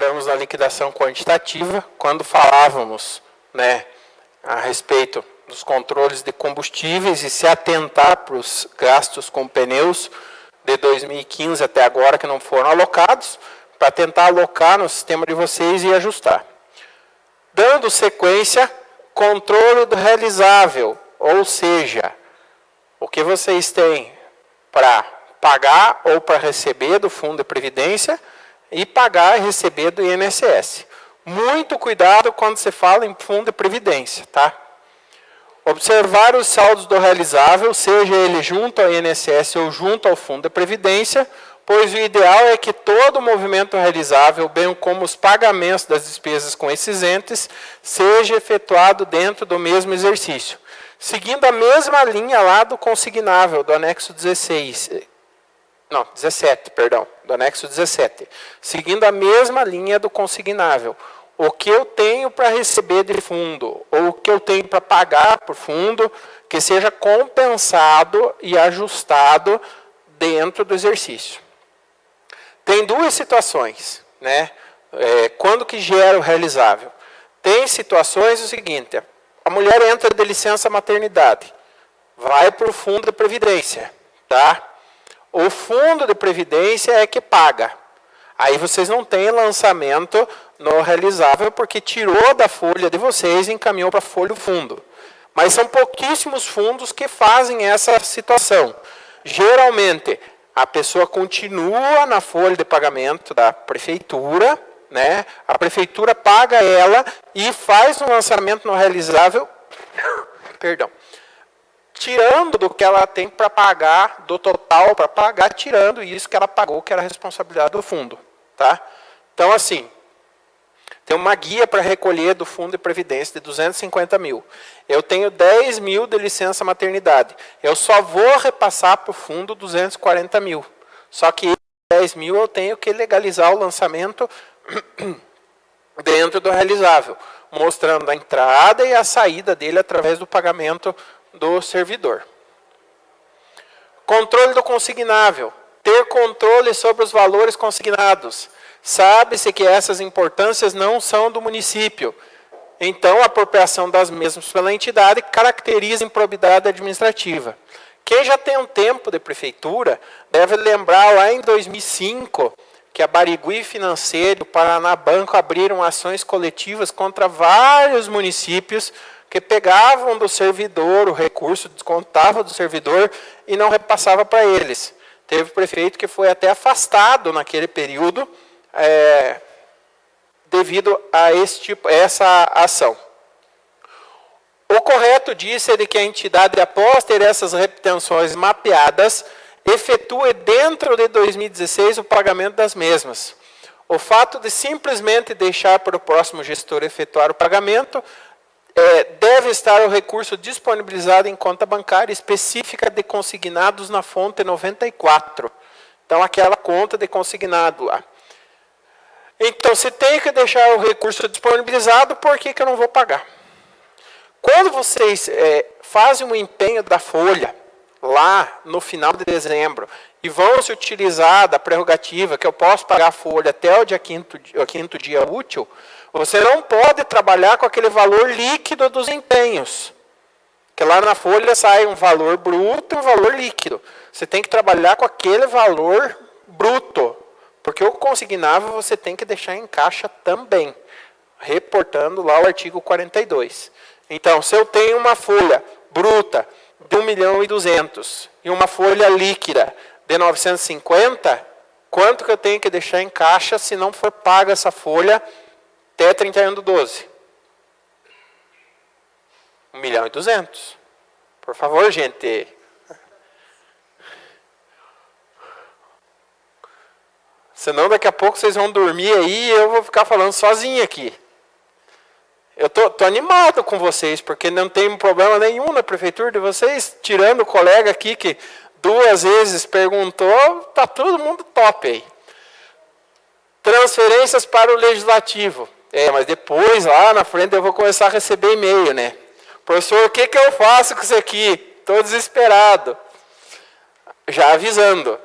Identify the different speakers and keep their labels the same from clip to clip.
Speaker 1: paramos na liquidação quantitativa, quando falávamos, né, a respeito dos controles de combustíveis e se atentar para os gastos com pneus de 2015 até agora que não foram alocados, para tentar alocar no sistema de vocês e ajustar. Dando sequência, controle do realizável, ou seja, o que vocês têm para pagar ou para receber do Fundo de Previdência e pagar e receber do INSS. Muito cuidado quando você fala em Fundo de Previdência, tá? Observar os saldos do realizável, seja ele junto ao INSS ou junto ao Fundo de Previdência, pois o ideal é que todo o movimento realizável, bem como os pagamentos das despesas com esses entes, seja efetuado dentro do mesmo exercício. Seguindo a mesma linha lá do consignável, do anexo 17, do anexo 17. Seguindo a mesma linha do consignável. O que eu tenho para receber de fundo, ou o que eu tenho para pagar por fundo, que seja compensado e ajustado dentro do exercício. Tem duas situações, né? Quando que gera o realizável? Tem situações o seguinte, a mulher entra de licença maternidade, vai para o fundo de previdência, tá? O fundo de previdência é que paga. Aí vocês não têm lançamento no realizável porque tirou da folha de vocês e encaminhou para a folha do fundo. Mas são pouquíssimos fundos que fazem essa situação. Geralmente, a pessoa continua na folha de pagamento da prefeitura, né? A prefeitura paga ela e faz um lançamento no realizável, perdão, tirando do que ela tem para pagar, do total para pagar, tirando isso que ela pagou, que era a responsabilidade do fundo. Tá? Então, assim, tem uma guia para recolher do Fundo de Previdência de 250 mil. Eu tenho 10 mil de licença maternidade. Eu só vou repassar para o fundo 240 mil. Só que 10 mil eu tenho que legalizar o lançamento dentro do realizável, mostrando a entrada e a saída dele através do pagamento do servidor. Controle do consignável. Ter controle sobre os valores consignados. Sabe-se que essas importâncias não são do município. Então, a apropriação das mesmas pela entidade caracteriza improbidade administrativa. Quem já tem um tempo de prefeitura deve lembrar lá em 2005 que a Barigui Financeiro e o Paraná Banco abriram ações coletivas contra vários municípios que pegavam do servidor o recurso, descontavam do servidor e não repassava para eles. Teve prefeito que foi até afastado naquele período devido a essa ação. O correto disso é de que a entidade, após ter essas retenções mapeadas, efetue dentro de 2016 o pagamento das mesmas. O fato de simplesmente deixar para o próximo gestor efetuar o pagamento deve estar o recurso disponibilizado em conta bancária específica de consignados na fonte 94. Então, aquela conta de consignado lá. Então, se tem que deixar o recurso disponibilizado, por que eu não vou pagar? Quando vocês fazem um empenho da folha, lá no final de dezembro, e vão se utilizar da prerrogativa que eu posso pagar a folha até o quinto dia útil, você não pode trabalhar com aquele valor líquido dos empenhos. Porque lá na folha sai um valor bruto e um valor líquido. Você tem que trabalhar com aquele valor bruto. Porque o consignável você tem que deixar em caixa também. Reportando lá o artigo 42. Então, se eu tenho uma folha bruta de 1.200.000 e uma folha líquida de 950, quanto que eu tenho que deixar em caixa se não for paga essa folha até 31/12? 1.200.000. Por favor, gente. Senão daqui a pouco vocês vão dormir aí e eu vou ficar falando sozinho aqui. Eu tô animado com vocês, porque não tem problema nenhum na prefeitura de vocês, tirando o colega aqui que 2 vezes perguntou, tá todo mundo top aí. Transferências para o legislativo. Mas depois, lá na frente, eu vou começar a receber e-mail, né? Professor, o que eu faço com isso aqui? Estou desesperado. Já avisando.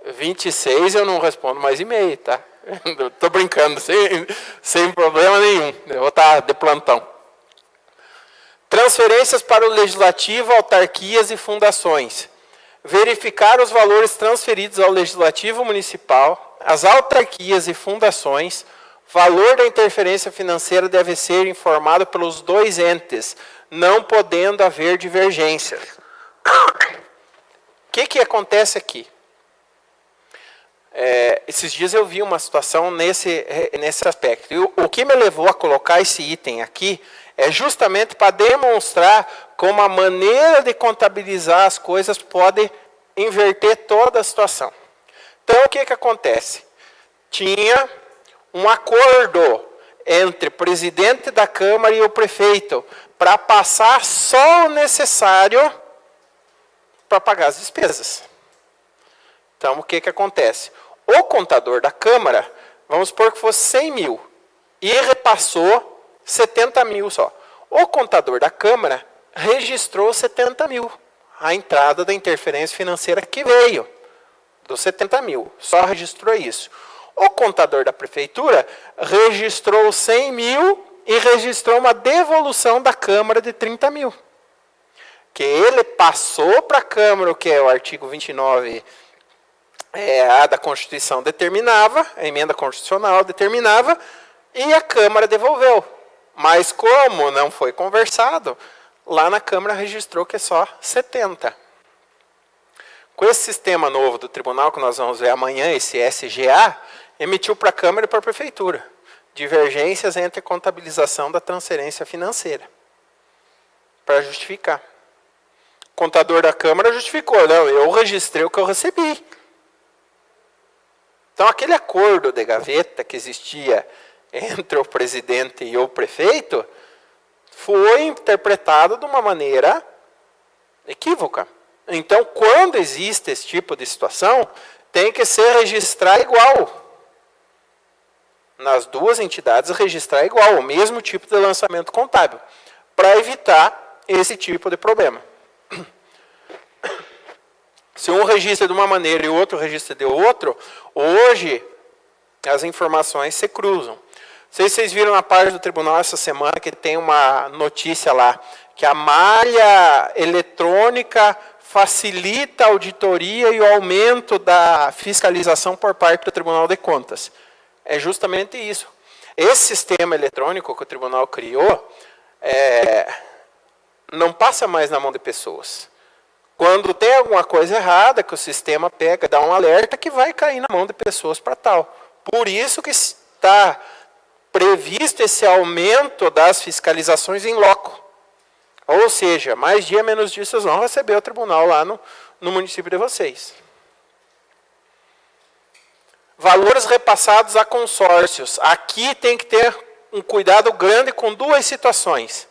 Speaker 1: 26 eu não respondo mais e-mail, tá? Estou brincando, sem problema nenhum. Eu vou estar de plantão. Transferências para o Legislativo, autarquias e fundações. Verificar os valores transferidos ao Legislativo Municipal, às autarquias e fundações. Valor da interferência financeira deve ser informado pelos dois entes, não podendo haver divergências. O que acontece aqui? Esses dias eu vi uma situação nesse aspecto. E o que me levou a colocar esse item aqui é justamente para demonstrar como a maneira de contabilizar as coisas pode inverter toda a situação. Então, o que acontece? Tinha um acordo entre o presidente da Câmara e o prefeito para passar só o necessário para pagar as despesas. Então, o que acontece? O contador da Câmara, vamos supor que fosse 100 mil, e repassou 70 mil só. O contador da Câmara registrou 70 mil, a entrada da interferência financeira que veio, dos 70 mil, só registrou isso. O contador da Prefeitura registrou 100 mil e registrou uma devolução da Câmara de 30 mil. Que ele passou para a Câmara, o que é o artigo 29 da Constituição determinava, a emenda constitucional determinava, e a Câmara devolveu. Mas como não foi conversado, lá na Câmara registrou que é só 70. Com esse sistema novo do tribunal, que nós vamos ver amanhã, esse SGA, emitiu para a Câmara e para a Prefeitura divergências entre a contabilização da transferência financeira, para justificar. O contador da Câmara justificou, não, eu registrei o que eu recebi. Então, aquele acordo de gaveta que existia entre o presidente e o prefeito foi interpretado de uma maneira equívoca. Então, quando existe esse tipo de situação, tem que ser registrar igual. Nas duas entidades, registrar igual, o mesmo tipo de lançamento contábil, para evitar esse tipo de problema. Se um registra de uma maneira e o outro registra de outro, hoje as informações se cruzam. Não sei se vocês viram na página do tribunal essa semana que tem uma notícia lá, que a malha eletrônica facilita a auditoria e o aumento da fiscalização por parte do Tribunal de Contas. É justamente isso. Esse sistema eletrônico que o tribunal criou não passa mais na mão de pessoas. Quando tem alguma coisa errada, que o sistema pega, dá um alerta, que vai cair na mão de pessoas para tal. Por isso que está previsto esse aumento das fiscalizações em loco. Ou seja, mais dia, menos dia, vocês vão receber o tribunal lá no município de vocês. Valores repassados a consórcios. Aqui tem que ter um cuidado grande com duas situações.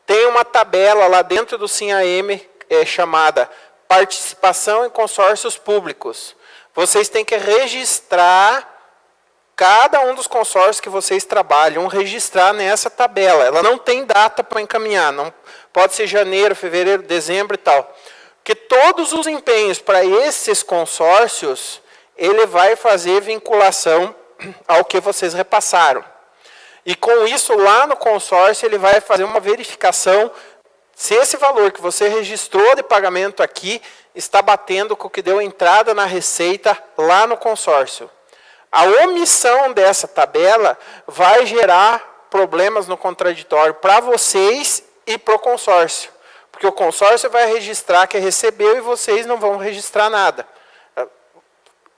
Speaker 1: Tem uma tabela lá dentro do SIM-AM chamada participação em consórcios públicos. Vocês têm que registrar cada um dos consórcios que vocês trabalham, registrar nessa tabela. Ela não tem data para encaminhar, não pode ser janeiro, fevereiro, dezembro e tal. Que todos os empenhos para esses consórcios, ele vai fazer vinculação ao que vocês repassaram. E com isso, lá no consórcio, ele vai fazer uma verificação se esse valor que você registrou de pagamento aqui está batendo com o que deu entrada na receita lá no consórcio. A omissão dessa tabela vai gerar problemas no contraditório para vocês e para o consórcio. Porque o consórcio vai registrar que recebeu e vocês não vão registrar nada.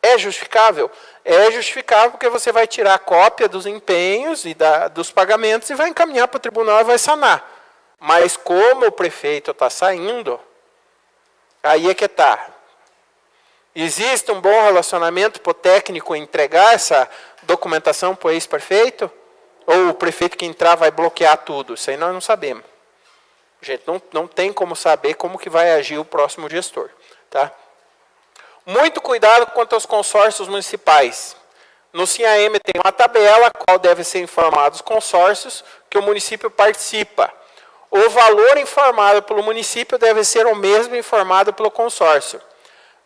Speaker 1: É justificável? É justificável porque você vai tirar a cópia dos empenhos e dos pagamentos e vai encaminhar para o tribunal e vai sanar. Mas como o prefeito está saindo, aí é que está. Existe um bom relacionamento para o técnico entregar essa documentação para o ex-prefeito? Ou o prefeito que entrar vai bloquear tudo? Isso aí nós não sabemos. Gente, não tem como saber como que vai agir o próximo gestor. Tá? Muito cuidado quanto aos consórcios municipais. No SIM-AM tem uma tabela, qual deve ser informado os consórcios que o município participa. O valor informado pelo município deve ser o mesmo informado pelo consórcio.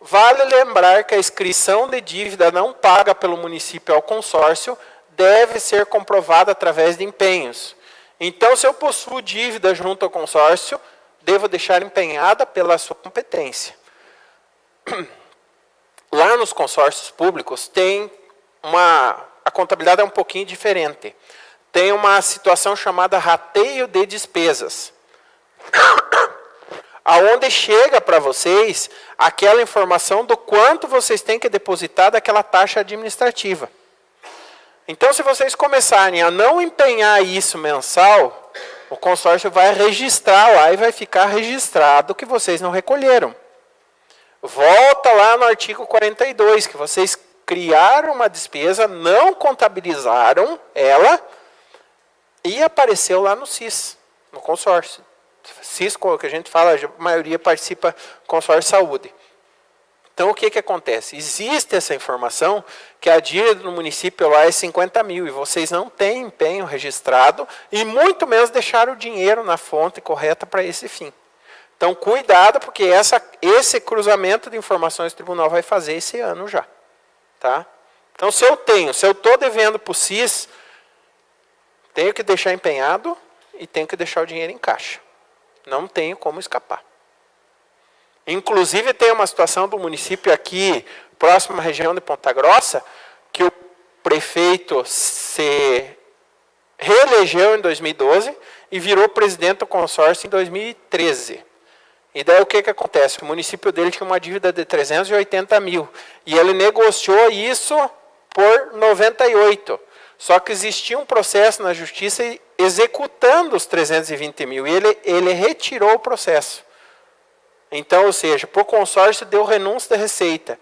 Speaker 1: Vale lembrar que a inscrição de dívida não paga pelo município ao consórcio deve ser comprovada através de empenhos. Então, se eu possuo dívida junto ao consórcio, devo deixar empenhada pela sua competência. Lá nos consórcios públicos, a contabilidade é um pouquinho diferente. Tem uma situação chamada rateio de despesas, aonde chega para vocês aquela informação do quanto vocês têm que depositar daquela taxa administrativa. Então, se vocês começarem a não empenhar isso mensal, o consórcio vai registrar lá e vai ficar registrado que vocês não recolheram. Volta lá no artigo 42, que vocês criaram uma despesa, não contabilizaram ela e apareceu lá no CIS, no consórcio. CIS, que a gente fala, a maioria participa do consórcio saúde. Então, o que acontece? Existe essa informação que a dívida do município lá é 50 mil e vocês não têm empenho registrado e muito menos deixaram o dinheiro na fonte correta para esse fim. Então, cuidado, porque esse cruzamento de informações o tribunal vai fazer esse ano já. Tá? Então, se eu estou devendo para o CIS, tenho que deixar empenhado e tenho que deixar o dinheiro em caixa. Não tenho como escapar. Inclusive, tem uma situação do município aqui, próximo à região de Ponta Grossa, que o prefeito se reelegeu em 2012 e virou presidente do consórcio em 2013. E daí o que acontece? O município dele tinha uma dívida de 380 mil. E ele negociou isso por 98. Só que existia um processo na justiça executando os 320 mil. E ele retirou o processo. Então, ou seja, para o consórcio deu renúncia de receita.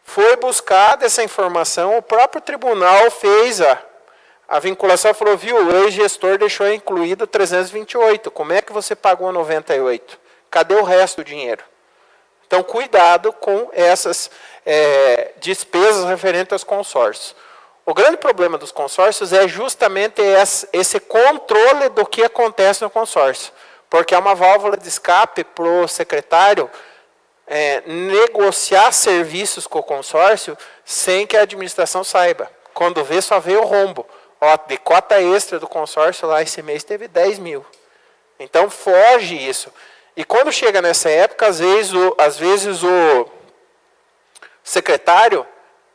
Speaker 1: Foi buscada essa informação, o próprio tribunal fez a vinculação, falou, viu, o ex-gestor deixou incluído 328, como é que você pagou 98? Cadê o resto do dinheiro? Então, cuidado com essas despesas referentes aos consórcios. O grande problema dos consórcios é justamente esse controle do que acontece no consórcio. Porque é uma válvula de escape para o secretário negociar serviços com o consórcio sem que a administração saiba. Quando vê, só vê o rombo. Ó, de cota extra do consórcio lá esse mês teve 10 mil. Então foge isso. E quando chega nessa época, às vezes o secretário,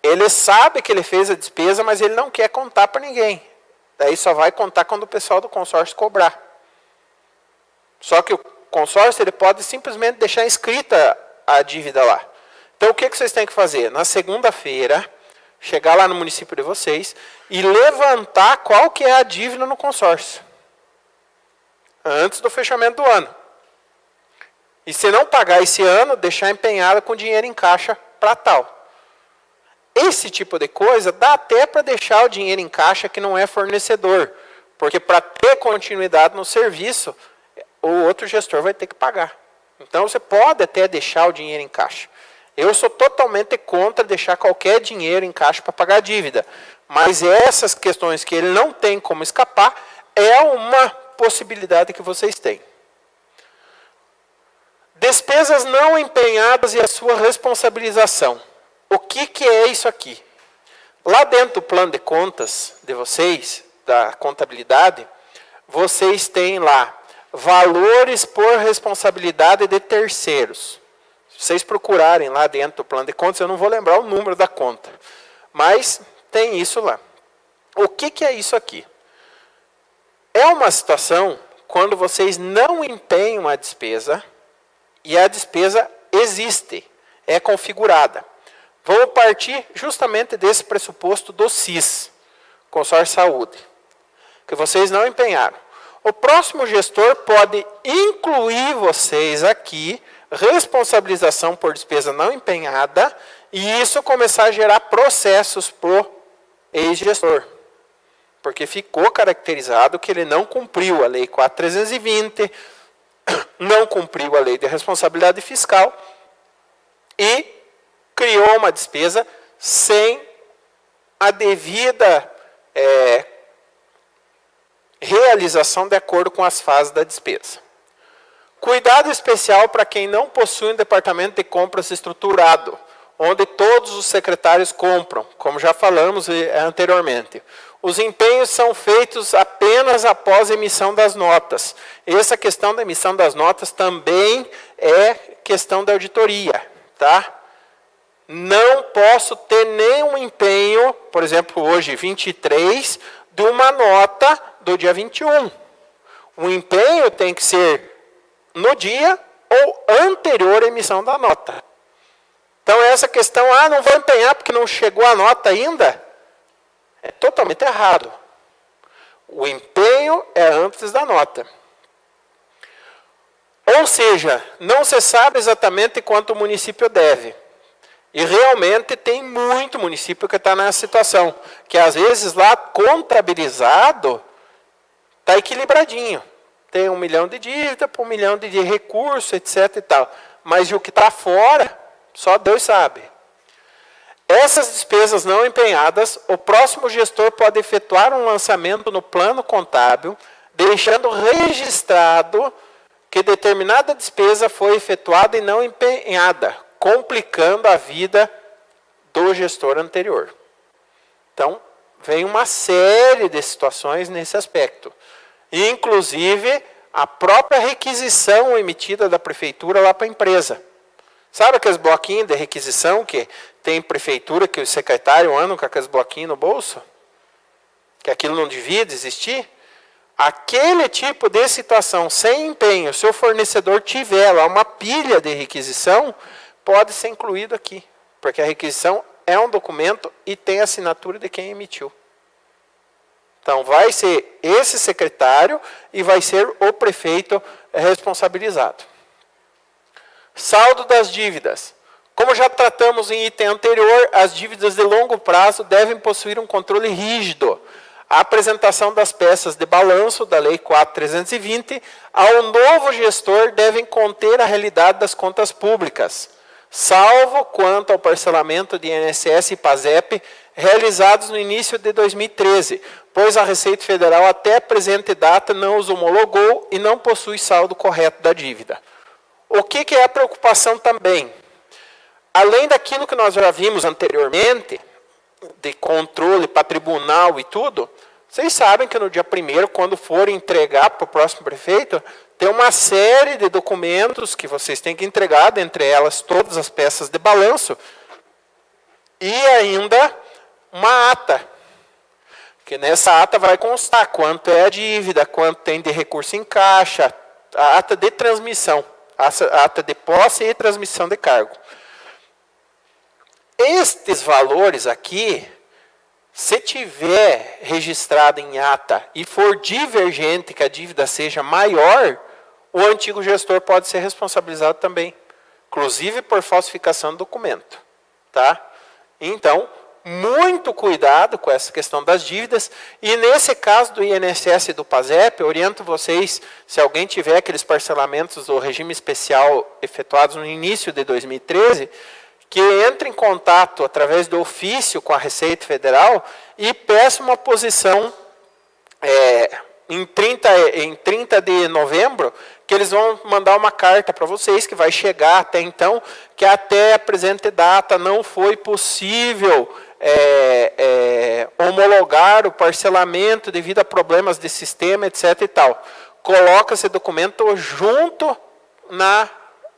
Speaker 1: ele sabe que ele fez a despesa, mas ele não quer contar para ninguém. Daí só vai contar quando o pessoal do consórcio cobrar. Só que o consórcio ele pode simplesmente deixar inscrita a dívida lá. Então, o que vocês têm que fazer? Na segunda-feira, chegar lá no município de vocês e levantar qual que é a dívida no consórcio. Antes do fechamento do ano. E se não pagar esse ano, deixar empenhada com dinheiro em caixa para tal. Esse tipo de coisa dá até para deixar o dinheiro em caixa que não é fornecedor. Porque para ter continuidade no serviço, o outro gestor vai ter que pagar. Então, você pode até deixar o dinheiro em caixa. Eu sou totalmente contra deixar qualquer dinheiro em caixa para pagar a dívida. Mas essas questões que ele não tem como escapar, é uma possibilidade que vocês têm. Despesas não empenhadas e a sua responsabilização. O que é isso aqui? Lá dentro do plano de contas de vocês, da contabilidade, vocês têm lá valores por responsabilidade de terceiros. Se vocês procurarem lá dentro do plano de contas, eu não vou lembrar o número da conta. Mas tem isso lá. O que é isso aqui? É uma situação quando vocês não empenham a despesa e a despesa existe, é configurada. Vamos partir justamente desse pressuposto do CIS, Consórcio Saúde, que vocês não empenharam. O próximo gestor pode incluir vocês aqui, responsabilização por despesa não empenhada, e isso começar a gerar processos para o ex-gestor. Porque ficou caracterizado que ele não cumpriu a Lei 4.320, não cumpriu a Lei de Responsabilidade Fiscal e criou uma despesa sem a devida realização de acordo com as fases da despesa.
Speaker 2: Cuidado especial para quem não possui um departamento de compras estruturado, onde todos os secretários compram, como já falamos anteriormente. Os empenhos são feitos apenas após a emissão das notas. Essa questão da emissão das notas também é questão da auditoria, tá? Não posso ter nenhum empenho, por exemplo, hoje, 23, de uma nota do dia 21. O empenho tem que ser no dia ou anterior à emissão da nota. Então, essa questão, não vou empenhar porque não chegou a nota ainda, é totalmente errado. O empenho é antes da nota. Ou seja, não se sabe exatamente quanto o município deve. E realmente tem muito município que está nessa situação, que às vezes lá contabilizado está equilibradinho. Tem 1 milhão de dívida, por 1 milhão de recurso, etc. e tal. Mas o que está fora, só Deus sabe. Essas despesas não empenhadas, o próximo gestor pode efetuar um lançamento no plano contábil, deixando registrado que determinada despesa foi efetuada e não empenhada, complicando a vida do gestor anterior. Então, vem uma série de situações nesse aspecto. Inclusive, a própria requisição emitida da prefeitura lá para a empresa. Sabe aqueles bloquinhos de requisição que tem prefeitura que os secretários andam com aqueles bloquinhos no bolso? Que aquilo não devia existir? Aquele tipo de situação sem empenho, se o fornecedor tiver lá uma pilha de requisição, pode ser incluído aqui. Porque a requisição é um documento e tem a assinatura de quem emitiu. Então, vai ser esse secretário e vai ser o prefeito responsabilizado. Saldo das dívidas. Como já tratamos em item anterior, as dívidas de longo prazo devem possuir um controle rígido. A apresentação das peças de balanço da Lei 4.320 ao novo gestor devem conter a realidade das contas públicas, salvo quanto ao parcelamento de INSS e PASEP realizados no início de 2013, pois a Receita Federal até a presente data não os homologou e não possui saldo correto da dívida. O que é a preocupação também? Além daquilo que nós já vimos anteriormente, de controle para tribunal e tudo, vocês sabem que no dia 1º, quando for entregar para o próximo prefeito, tem uma série de documentos que vocês têm que entregar, dentre elas todas as peças de balanço, e ainda uma ata, que nessa ata vai constar quanto é a dívida, quanto tem de recurso em caixa, a ata de transmissão, a ata de posse e transmissão de cargo. Estes valores aqui, se tiver registrado em ata e for divergente, que a dívida seja maior, o antigo gestor pode ser responsabilizado também, inclusive por falsificação do documento. Tá? Então, muito cuidado com essa questão das dívidas, e nesse caso do INSS e do PASEP, oriento vocês, se alguém tiver aqueles parcelamentos do regime especial efetuados no início de 2013, que entre em contato através do ofício com a Receita Federal e peça uma posição em 30 de novembro, que eles vão mandar uma carta para vocês, que vai chegar até então, que até a presente data não foi possível homologar o parcelamento devido a problemas de sistema, etc. e tal. Coloca esse documento junto na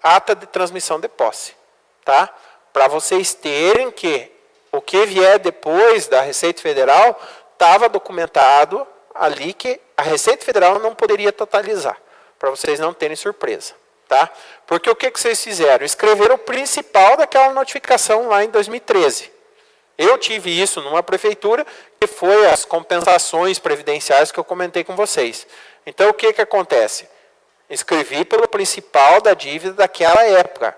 Speaker 2: ata de transmissão de posse. Tá? Para vocês terem que o que vier depois da Receita Federal estava documentado ali que a Receita Federal não poderia totalizar, para vocês não terem surpresa. Tá? Porque o que vocês fizeram? Escreveram o principal daquela notificação lá em 2013. Eu tive isso numa prefeitura, que foi as compensações previdenciárias que eu comentei com vocês. Então, o que acontece? Escrevi pelo principal da dívida daquela época.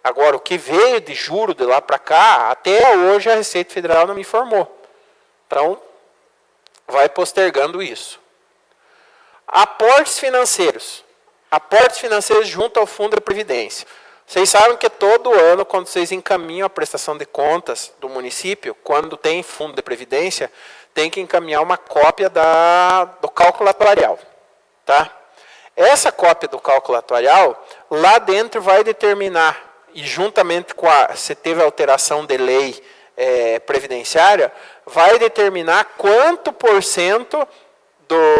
Speaker 2: Agora, o que veio de juro de lá para cá, até hoje a Receita Federal não me informou. Então, vai postergando isso. Aportes financeiros. Aportes financeiros junto ao Fundo de Previdência. Vocês sabem que todo ano, quando vocês encaminham a prestação de contas do município, quando tem Fundo de Previdência, tem que encaminhar uma cópia do cálculo atuarial. Tá?
Speaker 1: Essa cópia do cálculo atuarial, lá dentro vai determinar, e juntamente com se teve alteração de lei previdenciária, vai determinar quanto por cento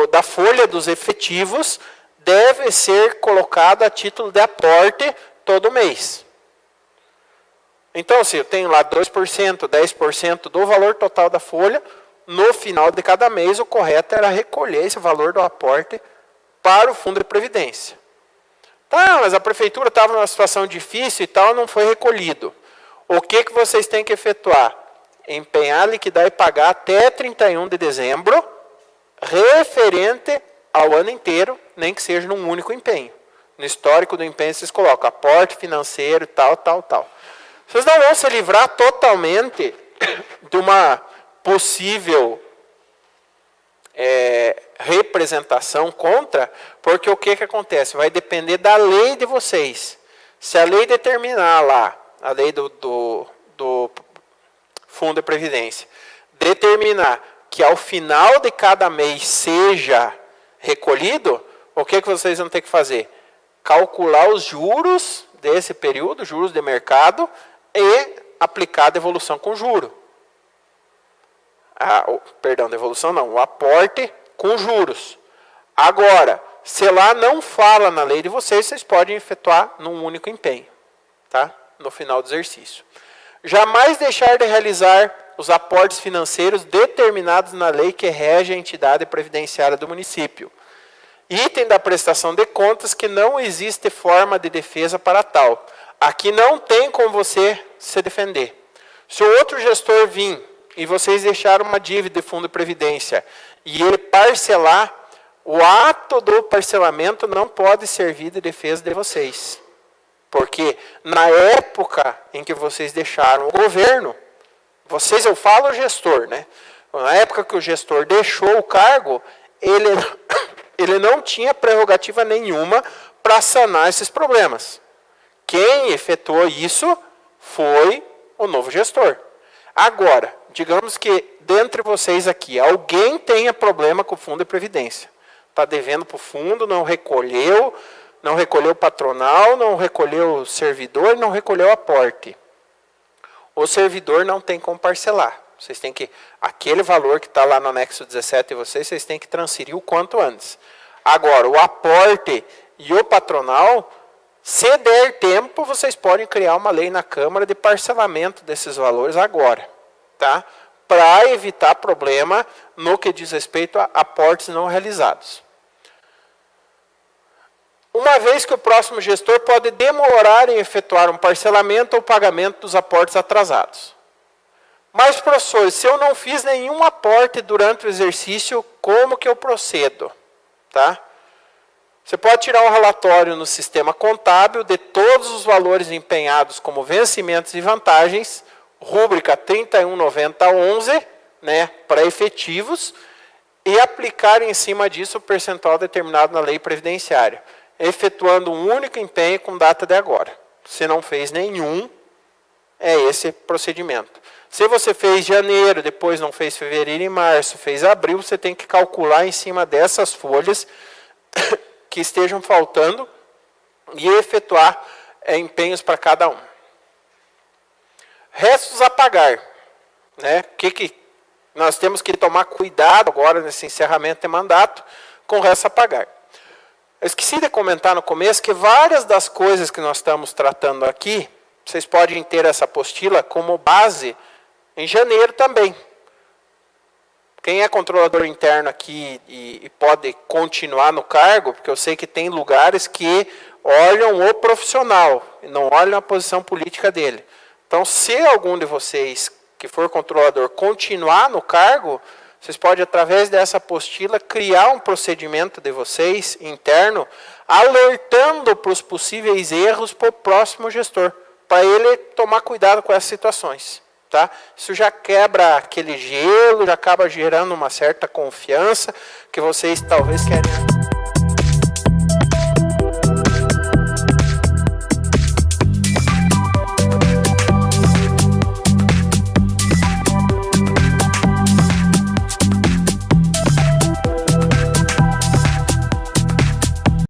Speaker 1: da folha dos efetivos deve ser colocado a título de aporte todo mês. Então, se eu tenho lá 2%, 10% do valor total da folha, no final de cada mês, o correto era recolher esse valor do aporte para o fundo de previdência. Tá, mas a prefeitura estava numa situação difícil e tal, não foi recolhido. O que vocês têm que efetuar? Empenhar, liquidar e pagar até 31 de dezembro, referente ao ano inteiro, nem que seja num único empenho. No histórico do empenho, vocês colocam aporte financeiro, tal. Vocês não vão se livrar totalmente de uma possível representação contra, porque o que acontece? Vai depender da lei de vocês. Se a lei determinar lá, a lei do Fundo de Previdência, determinar que ao final de cada mês seja recolhido, o que vocês vão ter que fazer? Calcular os juros desse período, juros de mercado, e aplicar a devolução com juro. Devolução não, o aporte com juros. Agora, se lá não fala na lei de vocês, vocês podem efetuar num único empenho, tá? No final do exercício. Jamais deixar de realizar os aportes financeiros determinados na lei que rege a entidade previdenciária do município. Item da prestação de contas que não existe forma de defesa para tal. Aqui não tem como você se defender. Se o outro gestor vir e vocês deixaram uma dívida de fundo de previdência e ele parcelar, o ato do parcelamento não pode servir de defesa de vocês. Porque na época em que vocês deixaram o governo, eu falo gestor, né? Na época que o gestor deixou o cargo, ele não tinha prerrogativa nenhuma para sanar esses problemas. Quem efetuou isso foi o novo gestor. Agora, digamos que dentre vocês aqui, alguém tenha problema com o fundo de previdência. Está devendo para o fundo, não recolheu o patronal, não recolheu o servidor, não recolheu o aporte. O servidor não tem como parcelar. Vocês têm que, aquele valor que está lá no anexo 17 de vocês têm que transferir o quanto antes. Agora, o aporte e o patronal, se der tempo, vocês podem criar uma lei na Câmara de parcelamento desses valores agora, tá? Para evitar problema no que diz respeito a aportes não realizados. Uma vez que o próximo gestor pode demorar em efetuar um parcelamento ou pagamento dos aportes atrasados. Mas, professor, se eu não fiz nenhum aporte durante o exercício, como que eu procedo? Tá? Você pode tirar um relatório no sistema contábil de todos os valores empenhados como vencimentos e vantagens, rúbrica 319011, né, para efetivos, e aplicar em cima disso o percentual determinado na lei previdenciária, efetuando um único empenho com data de agora. Se não fez nenhum, é esse procedimento. Se você fez janeiro, depois não fez fevereiro e março, fez abril, você tem que calcular em cima dessas folhas que estejam faltando e efetuar empenhos para cada um. Restos a pagar. Né? Que nós temos que tomar cuidado agora nesse encerramento de mandato com restos a pagar. Eu esqueci de comentar no começo que várias das coisas que nós estamos tratando aqui, vocês podem ter essa apostila como base em janeiro também. Quem é controlador interno aqui e pode continuar no cargo, porque eu sei que tem lugares que olham o profissional e não olham a posição política dele. Então, se algum de vocês que for controlador continuar no cargo, vocês podem, através dessa apostila, criar um procedimento de vocês interno, alertando para os possíveis erros para o próximo gestor, para ele tomar cuidado com essas situações. Tá? Isso já quebra aquele gelo, já acaba gerando uma certa confiança que vocês talvez querem.